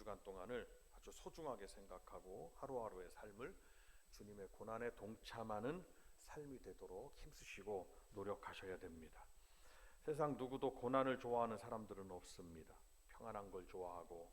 주간 동안을 아주 소중하게 생각하고 하루하루의 삶을 주님의 고난에 동참하는 삶이 되도록 힘쓰시고 노력하셔야 됩니다. 세상 누구도 고난을 좋아하는 사람들은 없습니다. 평안한 걸 좋아하고,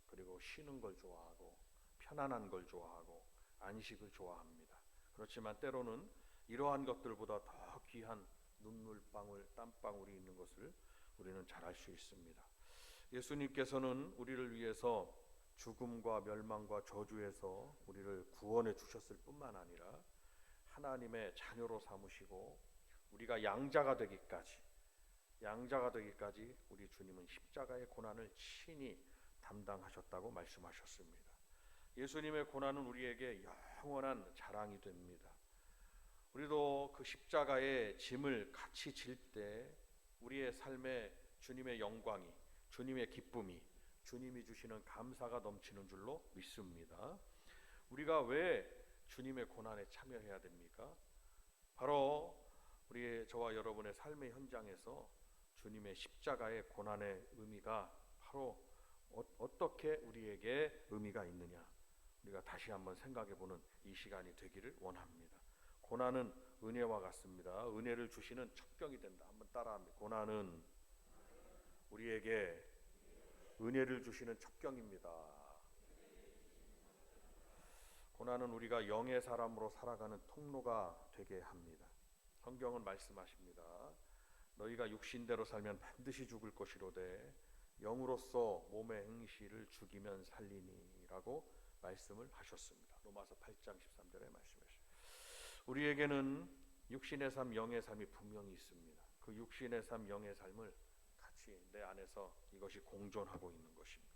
그리고 쉬는 걸 좋아하고, 편안한 걸 좋아하고, 안식을 좋아합니다. 그렇지만 때로는 이러한 것들보다 더 귀한 눈물방울, 땀방울이 있는 것을 우리는 잘 알 수 있습니다. 예수님께서는 우리를 위해서 죽음과 멸망과 저주에서 우리를 구원해 주셨을 뿐만 아니라 하나님의 자녀로 삼으시고 우리가 양자가 되기까지 우리 주님은 십자가의 고난을 친히 담당하셨다고 말씀하셨습니다. 예수님의 고난은 우리에게 영원한 자랑이 됩니다. 우리도 그 십자가의 짐을 같이 질 때 우리의 삶에 주님의 영광이, 주님의 기쁨이, 주님이 주시는 감사가 넘치는 줄로 믿습니다. 우리가 왜 주님의 고난에 참여해야 됩니까? 바로 저와 여러분의 삶의 현장에서 주님의 십자가의 고난의 의미가 바로 어떻게 우리에게 의미가 있느냐, 우리가 다시 한번 생각해보는 이 시간이 되기를 원합니다. 고난은 은혜와 같습니다. 은혜를 주시는 첩경이 된다. 한번 따라합니다. 고난은 우리에게 은혜를 주시는 첩경입니다. 고난은 우리가 영의 사람으로 살아가는 통로가 되게 합니다. 성경은 말씀하십니다. 너희가 육신대로 살면 반드시 죽을 것이로되 영으로서 몸의 행실을 죽이면 살리니라고 말씀을 하셨습니다. 로마서 8장 13절에 말씀하셨습니다. 우리에게는 육신의 삶, 영의 삶이 분명히 있습니다. 그 육신의 삶, 영의 삶을 같이 내 안에서 이것이 공존하고 있는 것입니다.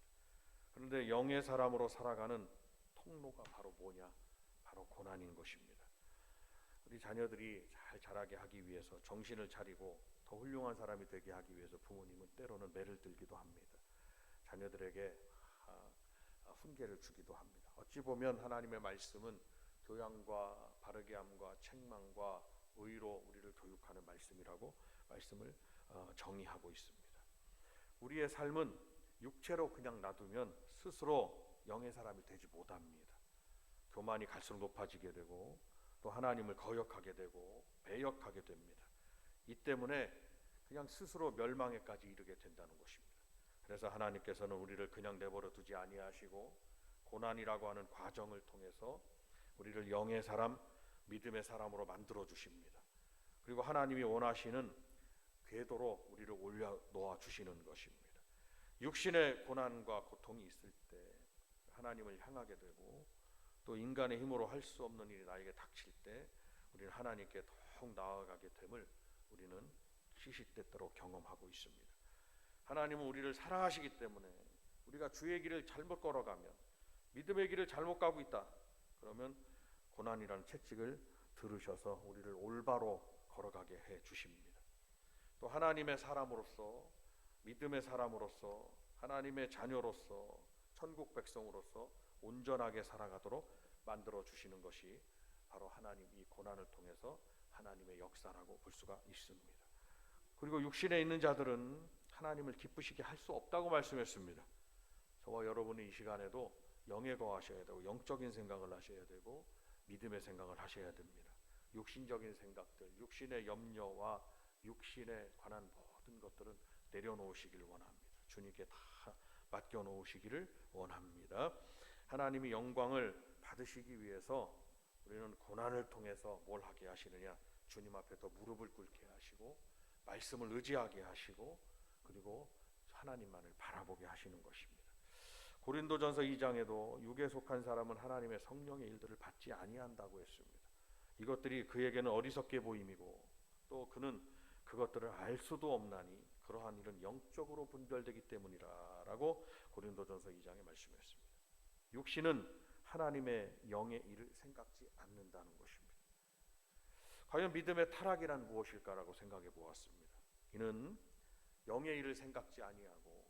그런데 영의 사람으로 살아가는 통로가 바로 뭐냐? 바로 고난인 것입니다. 우리 자녀들이 잘 자라게 하기 위해서, 정신을 차리고 더 훌륭한 사람이 되게 하기 위해서 부모님은 때로는 매를 들기도 합니다. 자녀들에게 훈계를 주기도 합니다. 어찌 보면 하나님의 말씀은 교양과 바르게 함과 책망과 의로 우리를 교육하는 말씀이라고 말씀을 정의하고 있습니다. 우리의 삶은 육체로 그냥 놔두면 스스로 영의 사람이 되지 못합니다. 교만이 갈수록 높아지게 되고 또 하나님을 거역하게 되고 배역하게 됩니다. 이 때문에 그냥 스스로 멸망에까지 이르게 된다는 것입니다. 그래서 하나님께서는 우리를 그냥 내버려 두지 아니하시고 고난이라고 하는 과정을 통해서 우리를 영의 사람, 믿음의 사람으로 만들어 주십니다. 그리고 하나님이 원하시는 궤도로 우리를 올려놓아 주시는 것입니다. 육신의 고난과 고통이 있을 때 하나님을 향하게 되고 또 인간의 힘으로 할 수 없는 일이 나에게 닥칠 때 우리는 하나님께 더욱 나아가게 됨을 우리는 시시때때로 경험하고 있습니다. 하나님은 우리를 사랑하시기 때문에 우리가 주의 길을 잘못 걸어가면, 믿음의 길을 잘못 가고 있다 그러면 고난이라는 채찍을 들으셔서 우리를 올바로 걸어가게 해 주십니다. 또 하나님의 사람으로서, 믿음의 사람으로서, 하나님의 자녀로서, 천국 백성으로서 온전하게 살아가도록 만들어 주시는 것이 바로 하나님 이 고난을 통해서 하나님의 역사라고 볼 수가 있습니다. 그리고 육신에 있는 자들은 하나님을 기쁘시게 할 수 없다고 말씀했습니다. 저와 여러분이 이 시간에도 영에 거하셔야 되고 영적인 생각을 하셔야 되고 믿음의 생각을 하셔야 됩니다. 육신적인 생각들, 육신의 염려와 육신에 관한 모든 것들은 내려놓으시길 원합니다. 주님께 다 맡겨놓으시기를 원합니다. 하나님이 영광을 받으시기 위해서 우리는 고난을 통해서 뭘 하게 하시느냐? 주님 앞에 더 무릎을 꿇게 하시고 말씀을 의지하게 하시고 그리고 하나님만을 바라보게 하시는 것입니다. 고린도전서 2장에도 육에 속한 사람은 하나님의 성령의 일들을 받지 아니한다고 했습니다. 이것들이 그에게는 어리석게 보임이고 또 그는 그것들을 알 수도 없나니 그러한 일은 영적으로 분별되기 때문이라라고 고린도전서 2장에 말씀했습니다. 육신은 하나님의 영의 일을 생각지 않는다는 것입니다. 과연 믿음의 타락이란 무엇일까라고 생각해 보았습니다. 이는 영의 일을 생각지 아니하고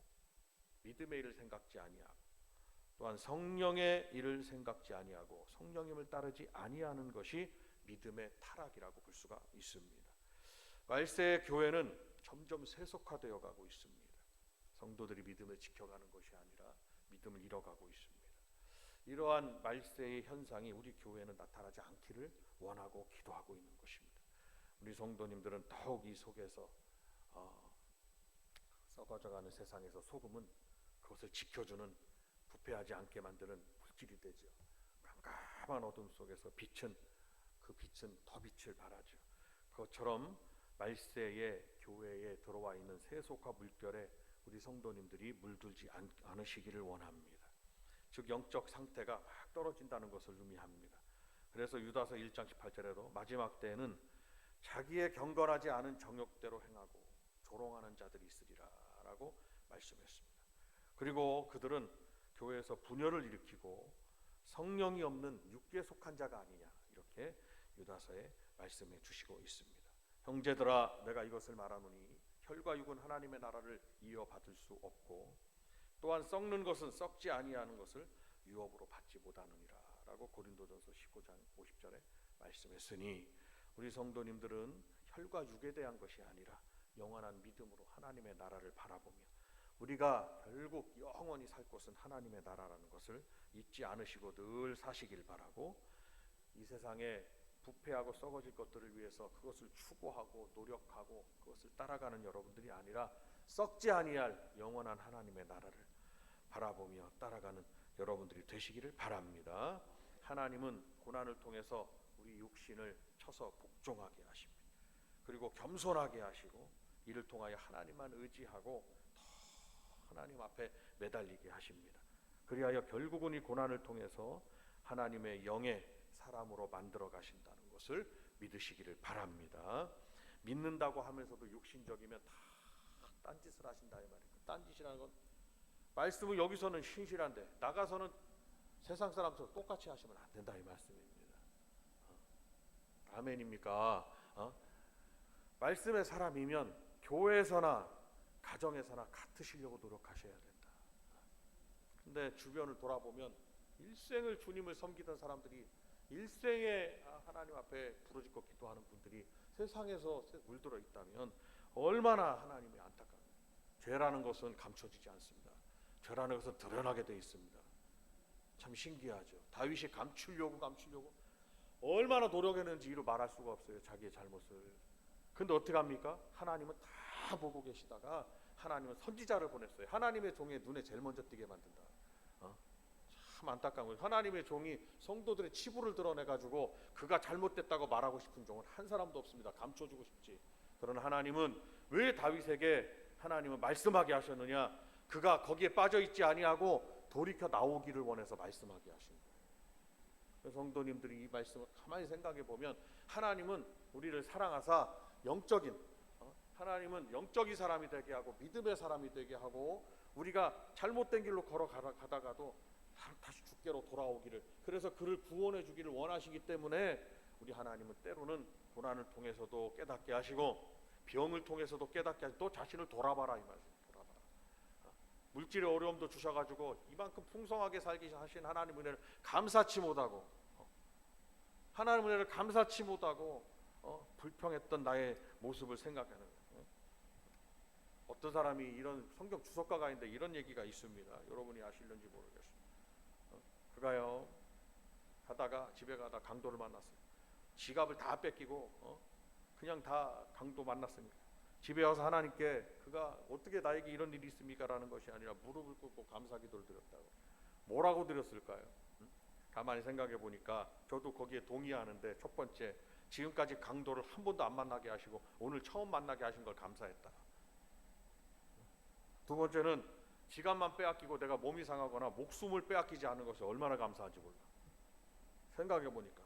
믿음의 일을 생각지 아니하고 또한 성령의 일을 생각지 아니하고 성령님을 따르지 아니하는 것이 믿음의 타락이라고 볼 수가 있습니다. 말세의 교회는 점점 세속화되어 가고 있습니다. 성도들이 믿음을 지켜가는 것이 아니라 믿음을 잃어가고 있습니다. 이러한 말세의 현상이 우리 교회에는 나타나지 않기를 원하고 기도하고 있는 것입니다. 우리 성도님들은 더욱 이 속에서 썩어져가는 세상에서 소금은 그것을 지켜주는, 부패하지 않게 만드는 물질이 되죠. 깜깜한 어둠 속에서 그 빛은 더 빛을 발하죠. 그것처럼 말세의 교회에 들어와 있는 세속화 물결에 우리 성도님들이 물들지 않으시기를 원합니다. 즉 영적 상태가 막 떨어진다는 것을 의미합니다. 그래서 유다서 1장 18절에도 마지막 때에는 자기의 경건하지 않은 정욕대로 행하고 조롱하는 자들이 있으리라 라고 말씀했습니다. 그리고 그들은 교회에서 분열을 일으키고 성령이 없는 육계에 속한 자가 아니냐, 이렇게 유다서에 말씀해 주시고 있습니다. 형제들아, 내가 이것을 말하노니 혈과 육은 하나님의 나라를 이어받을 수 없고 또한 썩는 것은 썩지 아니하는 것을 유업으로 받지 못하느니라 라고 고린도전서 19장 50절에 말씀했으니, 우리 성도님들은 혈과 육에 대한 것이 아니라 영원한 믿음으로 하나님의 나라를 바라보며 우리가 결국 영원히 살 곳은 하나님의 나라라는 것을 잊지 않으시고 늘 사시길 바라고, 이 세상에 부패하고 썩어질 것들을 위해서 그것을 추구하고 노력하고 그것을 따라가는 여러분들이 아니라 썩지 아니할 영원한 하나님의 나라를 바라보며 따라가는 여러분들이 되시기를 바랍니다. 하나님은 고난을 통해서 우리 육신을 쳐서 복종하게 하십니다. 그리고 겸손하게 하시고 이를 통하여 하나님만 의지하고 더 하나님 앞에 매달리게 하십니다. 그리하여 결국은 이 고난을 통해서 하나님의 영의 사람으로 만들어 가신다는 것을 믿으시기를 바랍니다. 믿는다고 하면서도 육신적이면 다 딴짓을 하신다 이 말입니다. 딴짓이라는 건 말씀은 여기서는 신실한데 나가서는 세상 사람처럼 똑같이 하시면 안 된다 이 말씀입니다. 아멘입니까? 말씀의 사람이면 교회에서나 가정에서나 같으시려고 노력하셔야 된다. 근데 주변을 돌아보면 일생을 주님을 섬기던 사람들이, 일생에 하나님 앞에 부르짖고 기도하는 분들이 세상에서 물들어 있다면 얼마나 하나님이 안타까워요. 죄라는 것은 감춰지지 않습니다. 죄라는 것은 드러나게 돼 있습니다. 참 신기하죠. 다윗이 감추려고 얼마나 노력했는지 이루 말할 수가 없어요, 자기의 잘못을. 근데 어떻게 합니까? 하나님은 다 보고 계시다가 하나님은 선지자를 보냈어요. 하나님의 종의 눈에 제일 먼저 띄게 만든다. 참 안타까운 거예요. 하나님의 종이 성도들의 치부를 드러내가지고 그가 잘못됐다고 말하고 싶은 종은 한 사람도 없습니다. 감춰주고 싶지. 그러나 하나님은 왜 다윗에게 하나님은 말씀하게 하셨느냐? 그가 거기에 빠져있지 아니하고 돌이켜 나오기를 원해서 말씀하게 하신 거예요. 성도님들이 이 말씀을 가만히 생각해 보면 하나님은 우리를 사랑하사 하나님은 영적인 사람이 되게 하고 믿음의 사람이 되게 하고 우리가 잘못된 길로 걸어가다가도 다시 주께로 돌아오기를, 그래서 그를 구원해 주기를 원하시기 때문에 우리 하나님은 때로는 고난을 통해서도 깨닫게 하시고 병을 통해서도 깨닫게 하시고 또 자신을 돌아봐라 이 말씀. 돌아봐라. 물질의 어려움도 주셔가지고 이만큼 풍성하게 살게 하신 하나님 은혜를 감사치 못하고 하나님 은혜를 감사치 못하고 불평했던 나의 모습을 생각하는 거예요. 어떤 사람이 이런 성경 주석가가 있는데 이런 얘기가 있습니다. 여러분이 아실는지 모르겠어요. 그가요 집에 가다 강도를 만났어요. 지갑을 다 뺏기고 그냥 다 강도 만났습니다. 집에 와서 하나님께 그가 어떻게 나에게 이런 일이 있습니까? 라는 것이 아니라 무릎을 꿇고 감사기도를 드렸다고. 뭐라고 드렸을까요? 가만히 생각해 보니까 저도 거기에 동의하는데, 첫 번째, 지금까지 강도를 한 번도 안 만나게 하시고 오늘 처음 만나게 하신 걸 감사했다. 두 번째는 지갑만 빼앗기고 내가 몸이 상하거나 목숨을 빼앗기지 않은 것을 얼마나 감사한지 몰라. 생각해 보니까.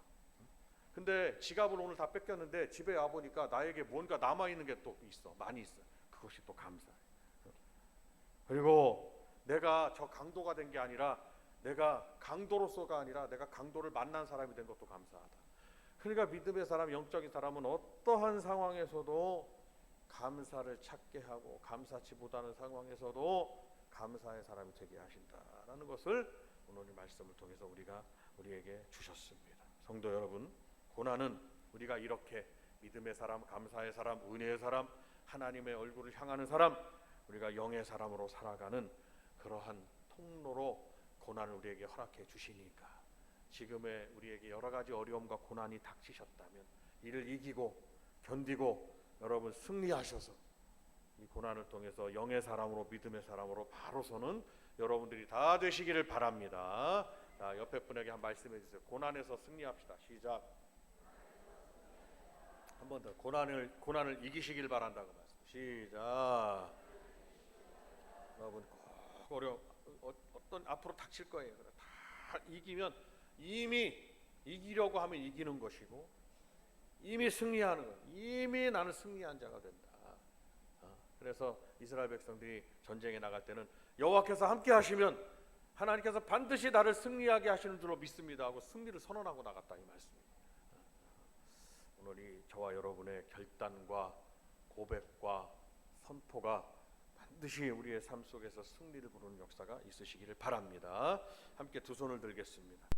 근데 지갑을 오늘 다 뺏겼는데 집에 와 보니까 나에게 뭔가 남아 있는 게 또 있어. 많이 있어. 그것이 또 감사해. 그리고 내가 저 강도가 된 게 아니라 내가 강도로서가 아니라 내가 강도를 만난 사람이 된 것도 감사하다. 그러니까 믿음의 사람, 영적인 사람은 어떠한 상황에서도 감사를 찾게 하고 감사치 못하는 상황에서도 감사의 사람이 되게 하신다라는 것을 오늘 말씀을 통해서 우리에게 주셨습니다. 성도 여러분, 고난은 우리가 이렇게 믿음의 사람, 감사의 사람, 은혜의 사람, 하나님의 얼굴을 향하는 사람, 우리가 영의 사람으로 살아가는 그러한 통로로 고난을 우리에게 허락해 주시니까 지금의 우리에게 여러 가지 어려움과 고난이 닥치셨다면 이를 이기고 견디고 여러분 승리하셔서 이 고난을 통해서 영의 사람으로 믿음의 사람으로 바로 서는 여러분들이 다 되시기를 바랍니다. 자, 옆에 분에게 한 말씀해 주세요. 고난에서 승리합시다. 시작. 한 번 더. 고난을 이기시길 바란다고 말씀. 시작. 여러분 꼭 어떤 앞으로 닥칠 거예요. 다 이기면 이미 이기려고 하면 이기는 것이고 이미 승리하는 것. 이미 나는 승리한 자가 된다. 그래서 이스라엘 백성들이 전쟁에 나갈 때는 여호와께서 함께 하시면 하나님께서 반드시 나를 승리하게 하시는 줄로 믿습니다 하고 승리를 선언하고 나갔다 이 말씀입니다. 오늘 이 저와 여러분의 결단과 고백과 선포가 반드시 우리의 삶 속에서 승리를 부르는 역사가 있으시기를 바랍니다. 함께 두 손을 들겠습니다.